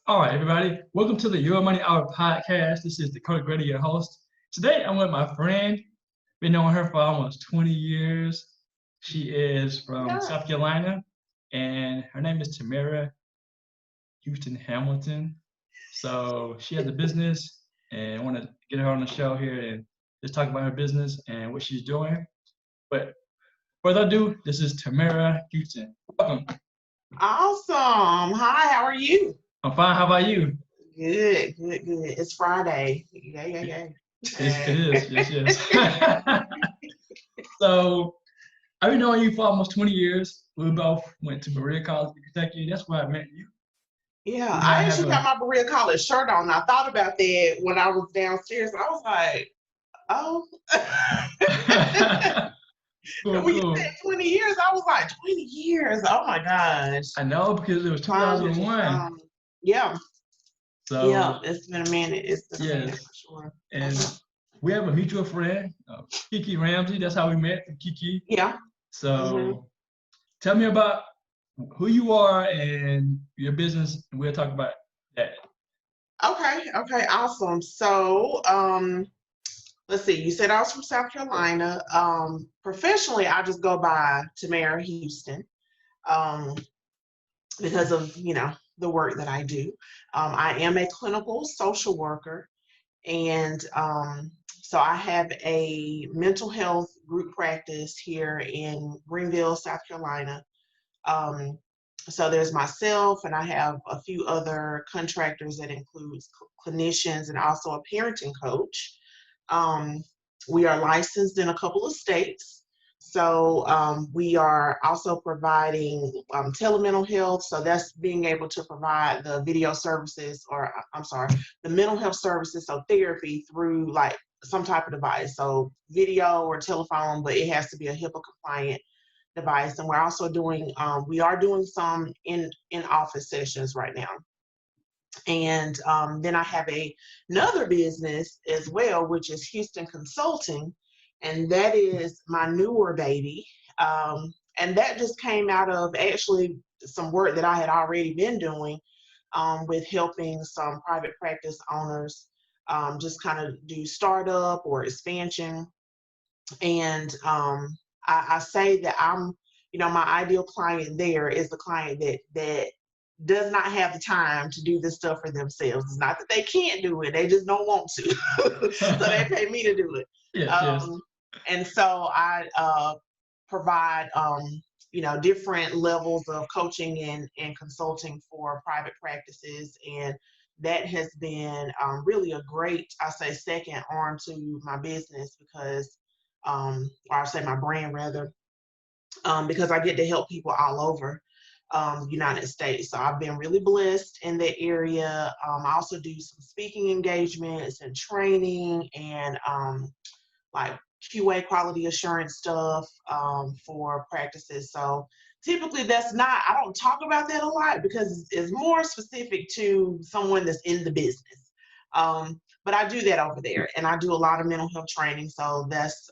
All right, everybody. Welcome to the Your Money Hour podcast. This is Dakota Grady, your host. Today, I'm with my friend. Been knowing her for almost 20 years. She is from Yeah. South Carolina, and her name is Tamara Houston Hamilton. So she has a business, and I want to get her on the show here and just talk about her business and what she's doing. But further ado, this is Tamara Houston. Welcome. Awesome. Hi, how are you? I'm fine. How about you? Good, good, good. It's Friday. It is. Yes, yes. So I've been knowing you for almost 20 years. We both went to Berea College in Kentucky. That's where I met you. Yeah, We now I have actually got my Berea College shirt on. I thought about that when I was downstairs. I was like, oh. cool, When you said cool. 20 years, I was like, 20 years. Oh my gosh. I know because it was Time is 2001. yeah, yeah, So it's been a minute. It's been a minute yes, for sure. and we have a mutual friend, Kiki Ramsey. That's how we met, Kiki. Yeah. Hmm. So tell me about who you are and your business, and we'll talk about that. Okay, awesome. So, let's see, you said I was from South Carolina. Professionally, I just go by Tamara Houston um, because of, the work that I do. I am a clinical social worker, and so I have a mental health group practice here in Greenville, South Carolina. Um, so there's myself, and I have a few other contractors that includes clinicians and also a parenting coach. Um, we are licensed in a couple of states. So we are also providing telemental health. So that's being able to provide the video services, or I'm sorry, the mental health services, so therapy through like some type of device. So video or telephone, but it has to be a HIPAA compliant device. And we're also doing, we are doing some in office sessions right now. And then I have another business as well, which is Houston Consulting, and that is my newer baby. And that just came out of actually some work that I had already been doing with helping some private practice owners just kind of do startup or expansion. And I say that my ideal client there is the client that does not have the time to do this stuff for themselves. It's not that they can't do it; they just don't want to. So they pay me to do it. Yes, yes. Um, and so I provide different levels of coaching and consulting for private practices, and that has been really a great, I say, second arm to my business because or I say my brand rather, because I get to help people all over United States. So I've been really blessed in that area. I also do some speaking engagements and training and like QA quality assurance stuff for practices. So typically I don't talk about that a lot because it's more specific to someone that's in the business. But I do that over there, and I do a lot of mental health training. So that's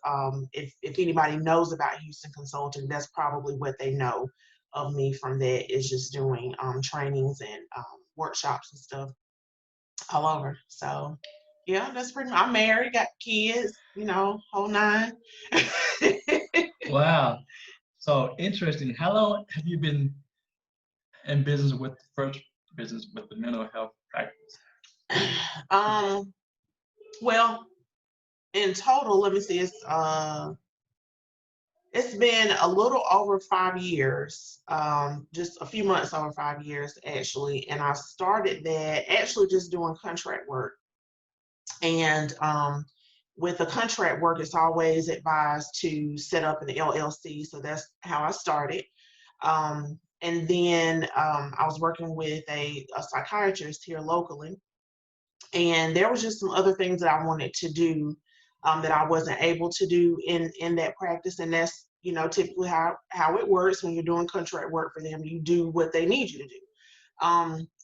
if anybody knows about Houston Consulting, that's probably what they know of me from that, is just doing trainings and workshops and stuff all over. So yeah, that's pretty much. I'm married, got kids, whole nine. Wow. So interesting. How long have you been in business with the first business with the mental health practice? um, well, in total, let me see, it's been a little over 5 years, just a few months over 5 years actually. And I started that actually just doing contract work. And with the contract work, it's always advised to set up an LLC. So that's how I started. And then I was working with a psychiatrist here locally. And there was just some other things that I wanted to do that I wasn't able to do in that practice. And that's, typically how it works when you're doing contract work for them. You do what they need you to do.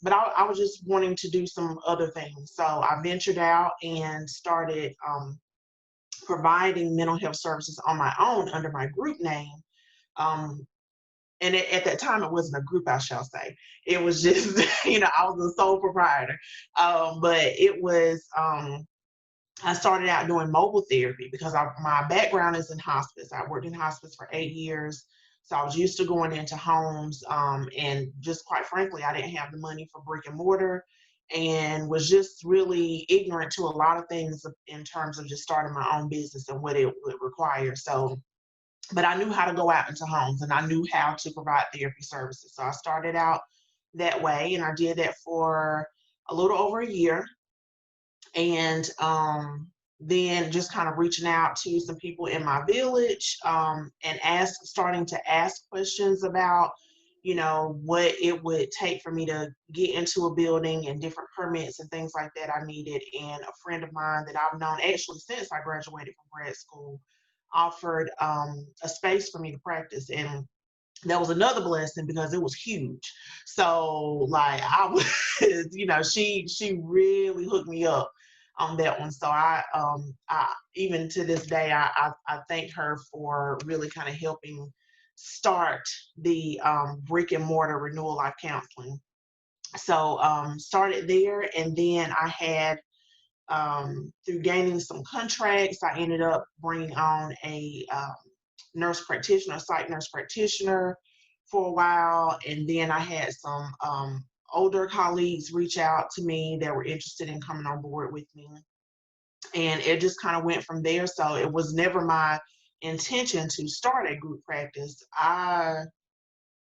But I was just wanting to do some other things. So I ventured out and started providing mental health services on my own under my group name. Um, and at that time it wasn't a group, I shall say. It was just, I was the sole proprietor. But it was, I started out doing mobile therapy because my background is in hospice. I worked in hospice for 8 years. So I was used to going into homes, and just quite frankly, I didn't have the money for brick and mortar, and was just really ignorant to a lot of things in terms of just starting my own business and what it would require. So, but I knew how to go out into homes and I knew how to provide therapy services. So I started out that way, and I did that for a little over a year. And then just kind of reaching out to some people in my village, and starting to ask questions about, what it would take for me to get into a building and different permits and things like that I needed. And a friend of mine that I've known actually since I graduated from grad school offered a space for me to practice. And that was another blessing because it was huge. So like I was, she really hooked me up on that one. So I even to this day I thank her for really kind of helping start the brick and mortar Renewal Life Counseling. So started there, and then I had, through gaining some contracts, I ended up bringing on a nurse practitioner, psych nurse practitioner for a while. And then I had some older colleagues reach out to me that were interested in coming on board with me. And it just kind of went from there. So it was never my intention to start a group practice. I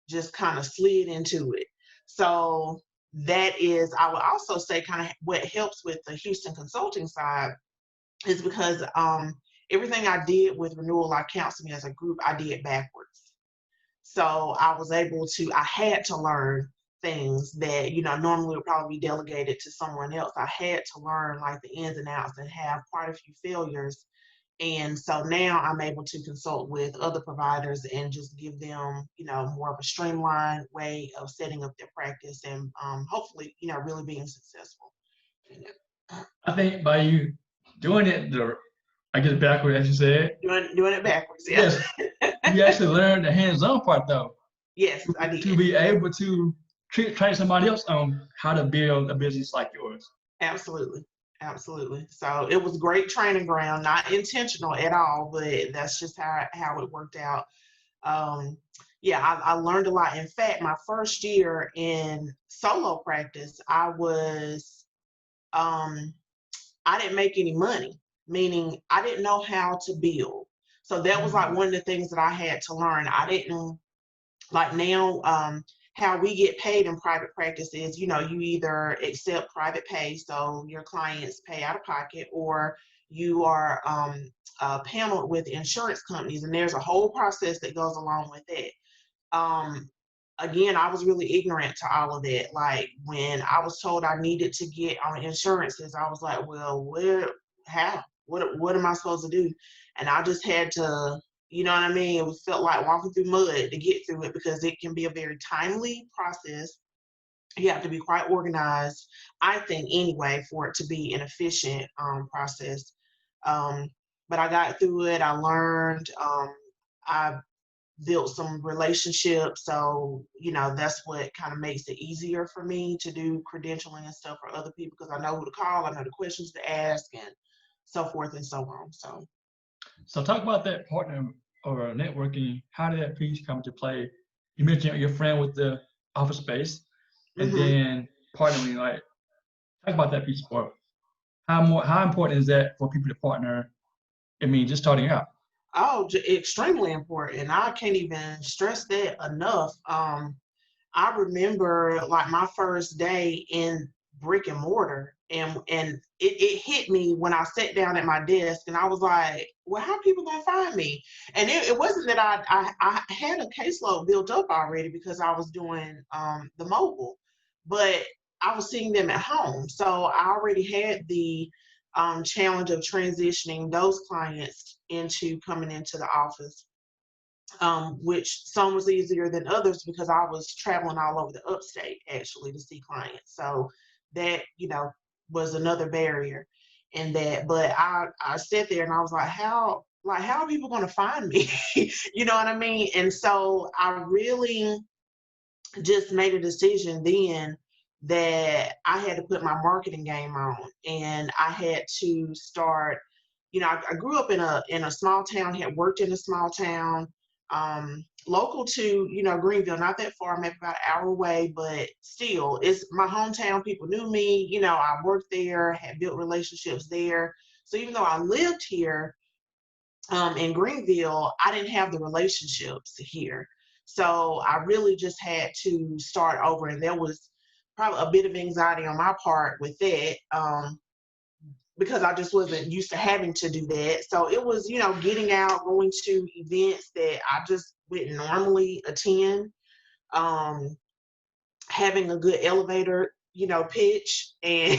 just kind of slid into it. So that is, I would also say, kind of what helps with the Houston consulting side is because everything I did with Renewal Life Counseling as a group, I did backwards. So I had to learn things that, normally would probably be delegated to someone else. I had to learn like the ins and outs and have quite a few failures. And so now I'm able to consult with other providers and just give them, more of a streamlined way of setting up their practice and hopefully, really being successful. I think by you doing it, I get it backward, as you said. Doing it backwards, yeah. Yes, you actually learned the hands-on part though, Yes, I to did. be able to train somebody else on how to build a business like yours. Absolutely. Absolutely. So it was great training ground, not intentional at all, but that's just how it worked out. Yeah, I learned a lot. In fact, my first year in solo practice, I didn't make any money, meaning I didn't know how to build. So that was like one of the things that I had to learn. I didn't like now, how we get paid in private practice is, you either accept private pay, so your clients pay out of pocket, or you are paneled with insurance companies, and there's a whole process that goes along with it. um, Again, I was really ignorant to all of that. Like when I was told I needed to get on insurances, I was like, well, how, what am I supposed to do? And I just had to, you know what I mean? It felt like walking through mud to get through it because it can be a very timely process. You have to be quite organized, I think, anyway, for it to be an efficient process. Um, but I got through it. I learned. I built some relationships. So, that's what kind of makes it easier for me to do credentialing and stuff for other people because I know who to call, I know the questions to ask, and so forth and so on. So talk about that partner or networking. How did that piece come to play? You mentioned your friend with the office space, and hmm then partnering. Like, talk about that piece more. How important is that for people to partner? I mean, just starting out. Oh, extremely important. I can't even stress that enough. I remember like my first day in brick and mortar, and it hit me when I sat down at my desk and I was like, well, how are people gonna find me? And it wasn't that I had a caseload built up already because I was doing the mobile, but I was seeing them at home. So I already had the challenge of transitioning those clients into coming into the office, which some was easier than others because I was traveling all over the upstate actually to see clients. So that, was another barrier in that. But I sat there and I was like, how like, how are people going to find me? You know what I mean? And so I really just made a decision then that I had to put my marketing game on, and I had to start. I grew up in a small town, had worked in a small town, local to Greenville, not that far, maybe about an hour away, but still, it's my hometown. People knew me. I worked there, had built relationships there. So even though I lived here, in Greenville, I didn't have the relationships here. So I really just had to start over. And there was probably a bit of anxiety on my part with that, because I just wasn't used to having to do that. So it was, getting out, going to events that I just wouldn't normally attend. Um, Having a good elevator, pitch, and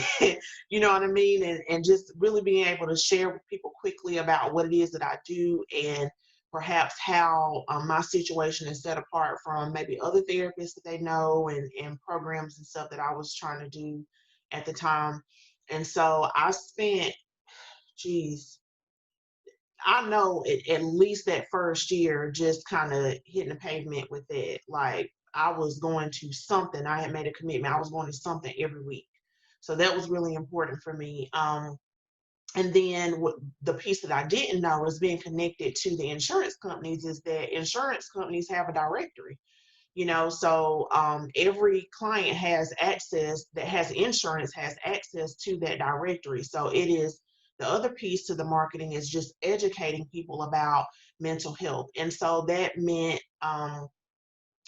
you know what I mean, and just really being able to share with people quickly about what it is that I do, and perhaps how my situation is set apart from maybe other therapists that they know, and programs and stuff that I was trying to do at the time. And so I spent, geez, I know at least that first year, just kind of hitting the pavement with it. Like, I was going to something. I had made a commitment. I was going to something every week. So that was really important for me. And then the piece that I didn't know is being connected to the insurance companies is that insurance companies have a directory. So every client has access, that has insurance, has access to that directory. So it is, the other piece to the marketing is just educating people about mental health. And so that meant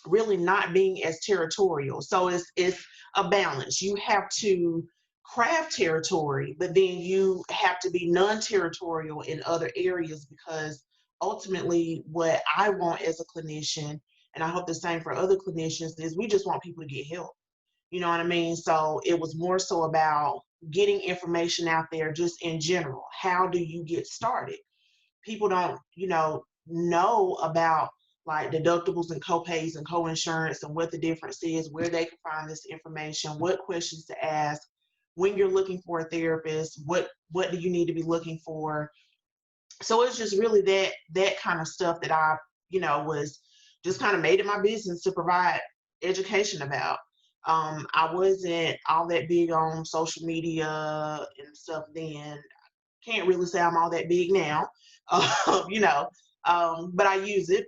really not being as territorial. So it's a balance. You have to craft territory, but then you have to be non-territorial in other areas, because ultimately what I want as a clinician, and I hope the same for other clinicians, is we just want people to get help. You know what I mean? So it was more so about getting information out there just in general. How do you get started? People don't, know about like deductibles and copays and co-insurance, and what the difference is, where they can find this information, what questions to ask when you're looking for a therapist, what do you need to be looking for. So it's just really that kind of stuff that I, was just kind of made it my business to provide education about. I wasn't all that big on social media and stuff then. Can't really say I'm all that big now, you know, but I use it.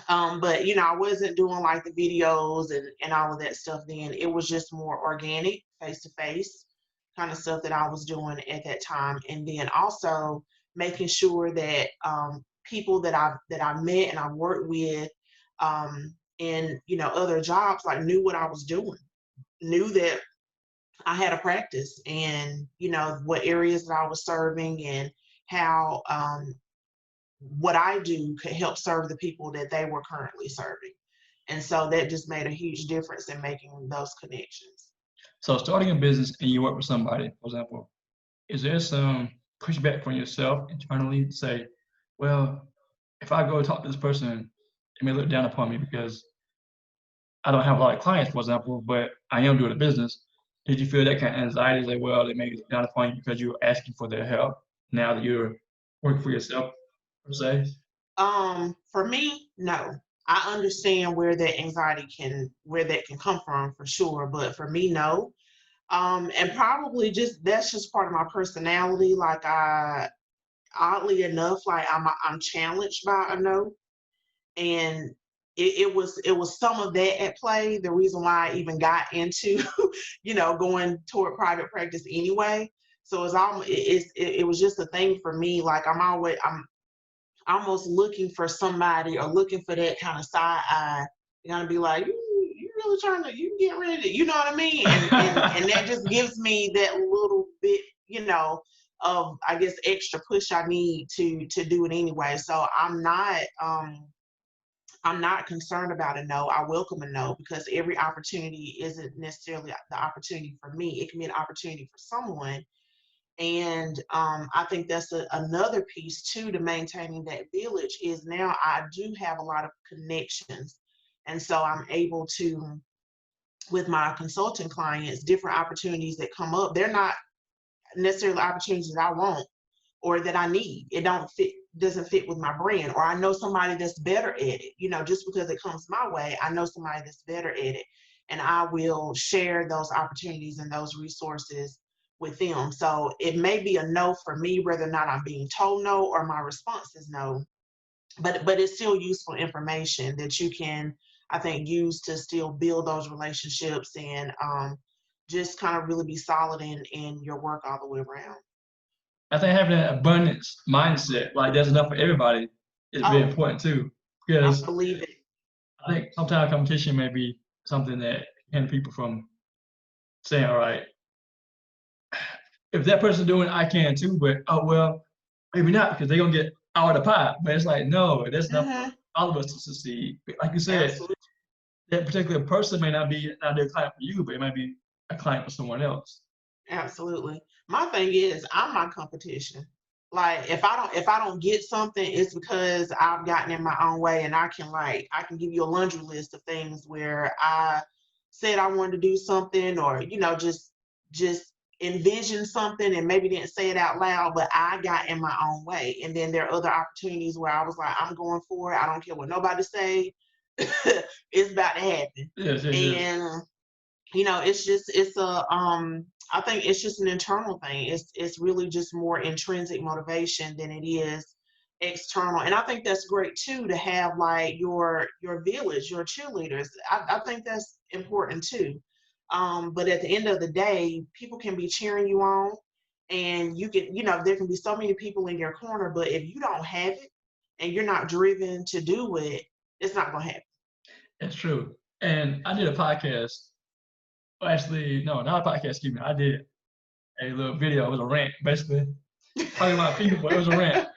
But I wasn't doing like the videos and all of that stuff then. It was just more organic, face to face kind of stuff that I was doing at that time. And then also making sure that people that I met and I worked with, in other jobs, like, knew what I was doing, knew that I had a practice, and what areas that I was serving, and how what I do could help serve the people that they were currently serving. And so that just made a huge difference in making those connections. So starting a business and you work with somebody, for example, is there some pushback from yourself internally to say, well, if I go talk to this person, it may look down upon me because I don't have a lot of clients, for example, but I am doing a business. Did you feel that kind of anxiety? Like, well, they may look down upon you because you're asking for their help now that you're working for yourself, per se? For me, no. I understand where that can come from, for sure, but for me, no. And probably just that's just part of my personality. Like, oddly enough, like, I'm challenged by a no. And it was some of that at play, the reason why I even got into going toward private practice anyway. So it was just a thing for me. Like, I'm almost looking for somebody, or looking for that kind of side eye. You're gonna be like, you really trying to, you get ready to, you know what I mean? And that just gives me that little bit, of, I guess, extra push I need to do it anyway. So I'm not concerned about a no. I welcome a no, because every opportunity isn't necessarily the opportunity for me. It can be an opportunity for someone. And I think that's another piece too, to maintaining that village, is now I do have a lot of connections. And so I'm able to, with my consulting clients, different opportunities that come up, they're not necessarily opportunities that I want or that I need. It don't fit fit with my brand, or I know somebody that's better at it. Just because it comes my way, I know somebody that's better at it, and I will share those opportunities and those resources with them. So it may be a no for me, whether or not I'm being told no or my response is no, but it's still useful information that you can, I think, use to still build those relationships and just kind of really be solid in your work all the way around. I think having an abundance mindset, like there's enough for everybody, is very important too. I Because believe it. I think sometimes competition may be something that hinders people from saying, all right, if that person's doing it, I can too, but oh well, maybe not because they're gonna get out of the pie. But it's like, no, there's enough for all of us to succeed. But like you said, Absolutely. that particular person may not be a client for you, but it might be a client for someone else. Absolutely. My thing is, I'm my competition. Like if I don't get something, it's because I've gotten in my own way, and I can give you a laundry list of things where I said I wanted to do something, or just envision something and maybe didn't say it out loud, but I got in my own way. And then there are other opportunities where I was like, I'm going for it. I don't care what nobody say. It's about to happen. Yes, yes, yes. And I think it's just an internal thing. It's really just more intrinsic motivation than it is external. And I think that's great too, to have like your village, your cheerleaders. I think that's important too. But at the end of the day, people can be cheering you on, and there can be so many people in your corner, but if you don't have it and you're not driven to do it, it's not gonna happen. It's true. And I did a podcast. Well, actually, no, not a podcast, excuse me. I did a little video. It was a rant, basically, talking about people, but it was a rant.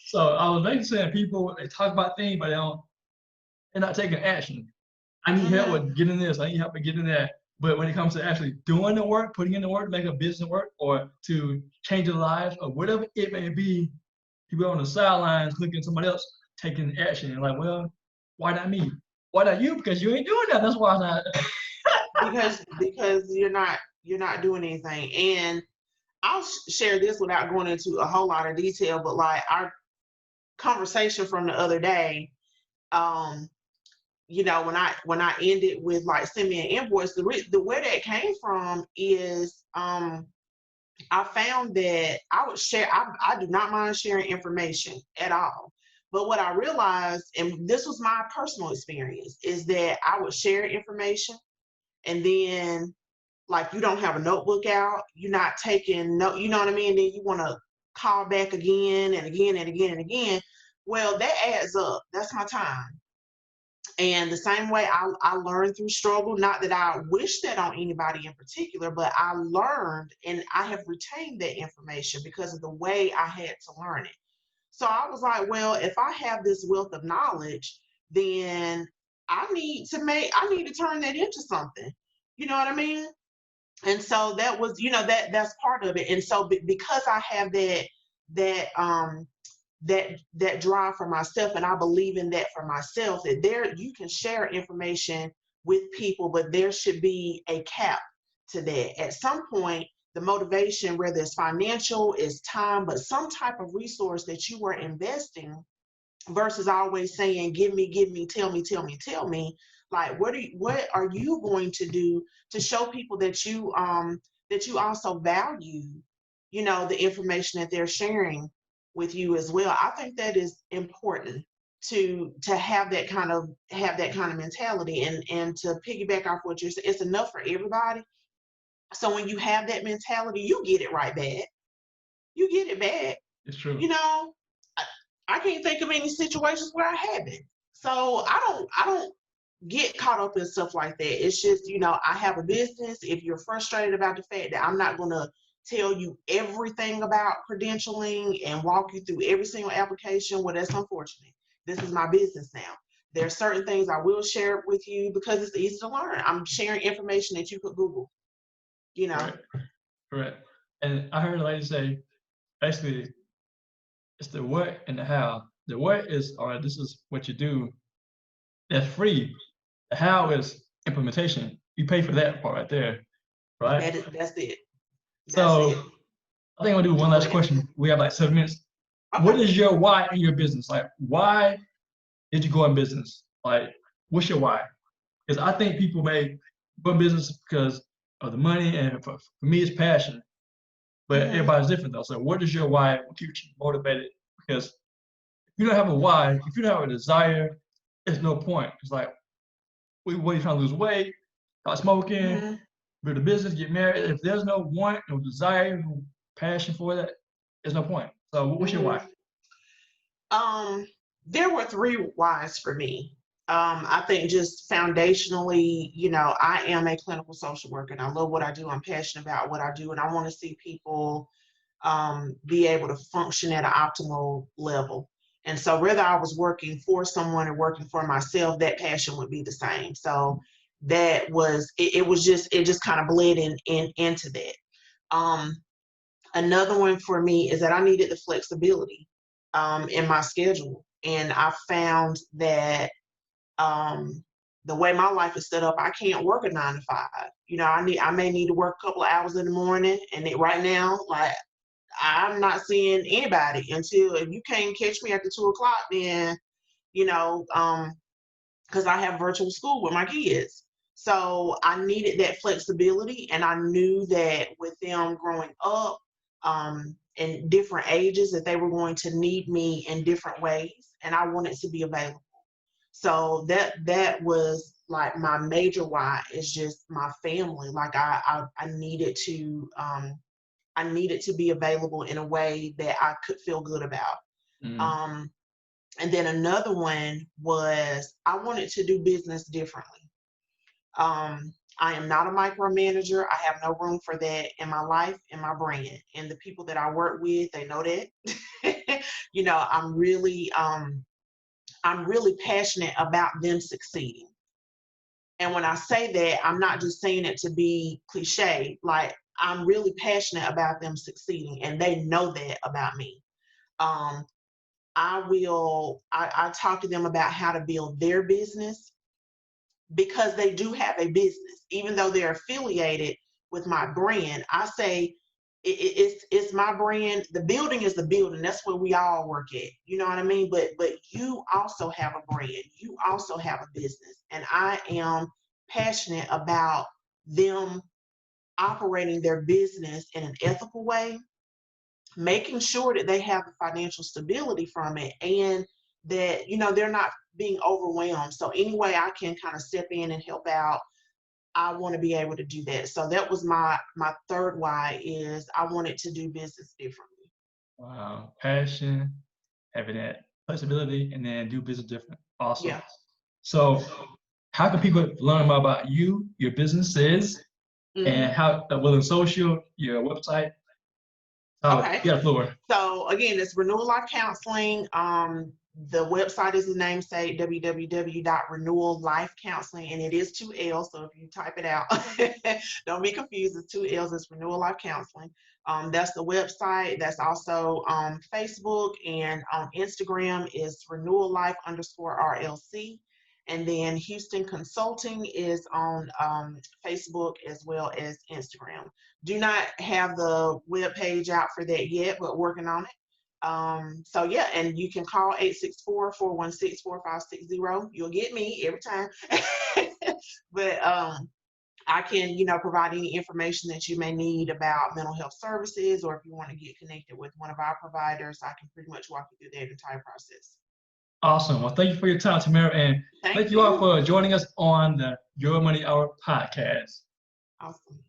So I was basically saying people, they talk about things, but they're not taking action. I need help with getting this. I need help with getting that. But when it comes to actually doing the work, putting in the work, making a business work, or to change their lives, or whatever it may be, people on the sidelines looking at somebody else taking action. And like, well, why not me? Why not you? Because you ain't doing that. That's why I'm not. because you're not doing anything. And I'll share this without going into a whole lot of detail, but like our conversation from the other day, when I ended with like send me an invoice, the where that came from is I found that I would share. I do not mind sharing information at all. But what I realized, and this was my personal experience, is that I would share information, and then like you don't have a notebook out, you're not taking note, you know what I mean? Then you want to call back again and again and again and again. Well, that adds up. That's my time. And the same way I learned through struggle, not that I wish that on anybody in particular, but I learned and I have retained that information because of the way I had to learn it. So I was like, well, if I have this wealth of knowledge, then I need to turn that into something. You know what I mean? And so that was, that's part of it. And so because I have that that drive for myself, and I believe in that for myself, that there you can share information with people, but there should be a cap to that. At some point, the motivation, whether it's financial, is time, but some type of resource that you are investing, versus always saying, give me, tell me. Like, what are you going to do to show people that you also value, the information that they're sharing with you as well. I think that is important to have that kind of mentality, and to piggyback off what you're saying, it's enough for everybody. So when you have that mentality, you get it right back. You get it back. It's true. I can't think of any situations where I haven't. So I don't get caught up in stuff like that. It's just, I have a business. If you're frustrated about the fact that I'm not going to tell you everything about credentialing and walk you through every single application, well, that's unfortunate. This is my business now. There are certain things I will share with you because it's easy to learn. I'm sharing information that you could Google, Correct. And I heard a lady say, basically, it's the what and the how. The what is, all right, this is what you do. That's free. The how is implementation. You pay for that part right there, right? That's it. So I think I'm gonna do one last question. We have like 7 minutes. what Okay. is your why in your business? Like, why did you go in business? Like, what's your why? Because I think people may go in business because of the money, and for me, it's passion. But Hmm. everybody's different though. So, what is your why? What keeps you motivated? Because if you don't have a why, if you don't have a desire, there's no point. It's like, what are you trying to lose weight? Start smoking, Hmm. build a business, get married. If there's no want, no desire, no passion for that, there's no point. So, what's your Hmm. why? Um, there were three whys for me. I think just foundationally, I am a clinical social worker and I love what I do. I'm passionate about what I do, and I want to see people be able to function at an optimal level. And so, whether I was working for someone or working for myself, that passion would be the same. So, that was it. It just kind of bled into that. Um, Another one for me is that I needed the flexibility in my schedule. And I found that the way my life is set up, I can't work a 9 to 5. I may need to work a couple of hours in the morning. And right now, like, I'm not seeing anybody until, if you can't catch me after 2 o'clock, then, you know, because I have virtual school with my kids. So I needed that flexibility, and I knew that with them growing up in different ages, that they were going to need me in different ways, and I wanted to be available. So that was like my major why, is just my family. Like I needed to be available in a way that I could feel good about. Mm. Um, and then another one was I wanted to do business differently. I am not a micromanager. I have no room for that in my life, in my brand. And the people that I work with, they know that. I'm really passionate about them succeeding. And when I say that, I'm not just saying it to be cliche. Like, I'm really passionate about them succeeding, and they know that about me. Um, I talk to them about how to build their business, because they do have a business. Even though they're affiliated with my brand, I say it's my brand. The building is the building. That's where we all work at. You know what I mean? But you also have a brand. You also have a business. And I am passionate about them operating their business in an ethical way, making sure that they have the financial stability from it, and that they're not being overwhelmed. So any way I can kind of step in and help out, I want to be able to do that. So that was my third why, is I wanted to do business differently. Wow, passion, having that flexibility, and then do business different. Awesome. Yeah. So, how can people learn more about you, your businesses, Hmm. and how whether social, your website? How Okay. you got the floor. So again, it's Renewal Life Counseling. The website is the namesake, www.renewallifecounseling, and it is 2 L's. So if you type it out, don't be confused. It's 2 L's. It's Renewal Life Counseling. That's the website. That's also Facebook, and on Instagram is Renewal Life _RLC. And then Houston Consulting is on Facebook as well as Instagram. Do not have the web page out for that yet, but working on it. So yeah, and you can call 864-416-4560. You'll get me every time. But I can, provide any information that you may need about mental health services, or if you want to get connected with one of our providers, I can pretty much walk you through that entire process. Awesome. Well, thank you for your time, Tamara, and Thank thank you all you. for joining us on the Your Money Hour podcast. Awesome.